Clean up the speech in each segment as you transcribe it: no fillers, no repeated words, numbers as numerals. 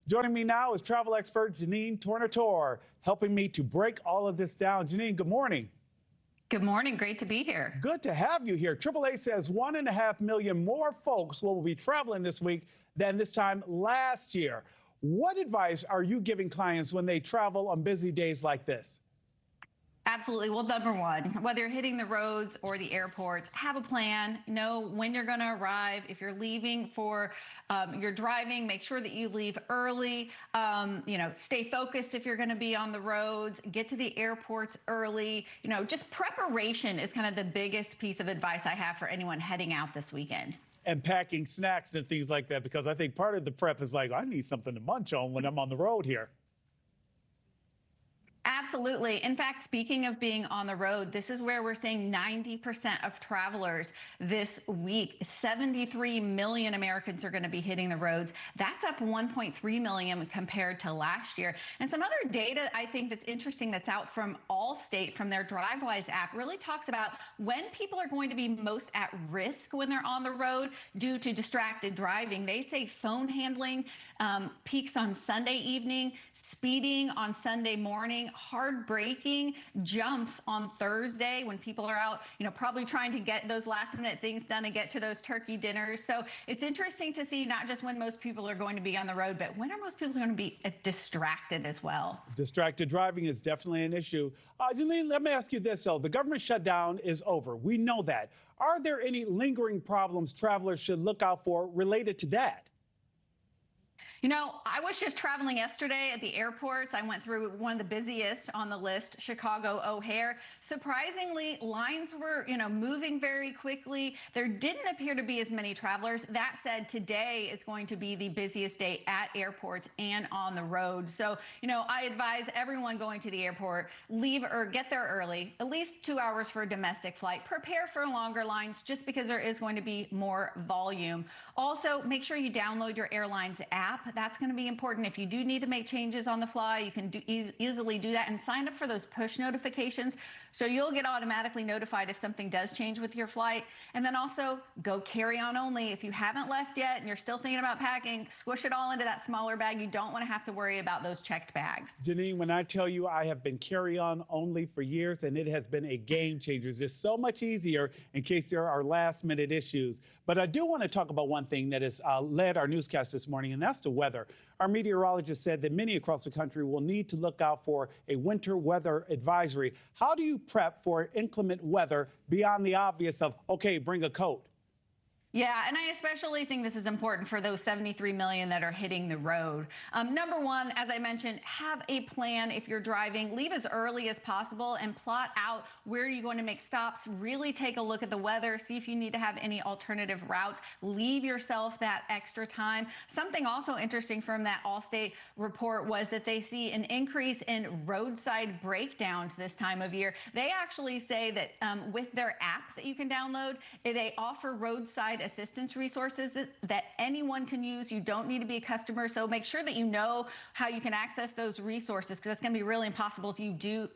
Joining me now is travel expert Jeanenne Tornatore, helping me to break all of this down. Jeanenne, good morning. Good morning. Great to be here. Good to have you here. AAA says 1.5 million more folks will be traveling this week than this time last year. What advice are you giving clients when they travel on busy days like this? Absolutely. Well, number one, whether you're hitting the roads or the airports, have a plan. Know when you're going to arrive. If you're leaving for your driving, make sure that you leave early. Stay focused if you're going to be on the roads. Get to the airports early. Just preparation is kind of the biggest piece of advice I have for anyone heading out this weekend. And packing snacks and things like that, because I think part of the prep is like, I need something to munch on when I'm on the road here. Absolutely. In fact, speaking of being on the road, this is where we're seeing 90% of travelers this week. 73 million Americans are going to be hitting the roads. That's up 1.3 million compared to last year. And some other data I think that's interesting that's out from Allstate from their DriveWise app really talks about when people are going to be most at risk when they're on the road due to distracted driving. They say phone handling peaks on Sunday evening, speeding on Sunday morning, hard braking jumps on Thursday when people are out, probably trying to get those last minute things done and get to those turkey dinners. So it's interesting to see not just when most people are going to be on the road, but when are most people going to be distracted as well. Distracted driving is definitely an issue. Jeanenne, let me ask you this, though. The government shutdown is over. We know that. Are there any lingering problems travelers should look out for related to that? I was just traveling yesterday at the airports. I went through one of the busiest on the list, Chicago O'Hare. Surprisingly, lines were, moving very quickly. There didn't appear to be as many travelers. That said, today is going to be the busiest day at airports and on the road. So, I advise everyone going to the airport, leave or get there early, at least 2 hours for a domestic flight. Prepare for longer lines just because there is going to be more volume. Also, make sure you download your airline's app. That's going to be important. If you do need to make changes on the fly, you can easily do that and sign up for those push notifications so you'll get automatically notified if something does change with your flight. And then also go carry on only. If you haven't left yet and you're still thinking about packing, squish it all into that smaller bag. You don't want to have to worry about those checked bags. Jeanenne, when I tell you I have been carry on only for years and it has been a game changer. It's just so much easier in case there are last minute issues. But I do want to talk about one thing that has led our newscast this morning, and that's the weather. Our meteorologist said that many across the country will need to look out for a winter weather advisory. How do you prep for inclement weather beyond the obvious of, okay, bring a coat? Yeah, and I especially think this is important for those 73 million that are hitting the road. Number one, as I mentioned, have a plan if you're driving. Leave as early as possible and plot out where you're going to make stops. Really take a look at the weather, see if you need to have any alternative routes. Leave yourself that extra time. Something also interesting from that Allstate report was that they see an increase in roadside breakdowns this time of year. They actually say that with their app that you can download, they offer roadside assistance resources that anyone can use. You don't need to be a customer, so make sure that you know how you can access those resources, because that's going to be really impossible if you do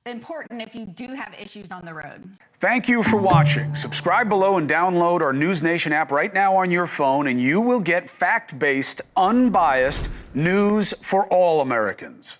important if you do have issues on the road. Thank you for watching. Subscribe below and download our NewsNation app right now on your phone, and you will get fact-based, unbiased news for all Americans.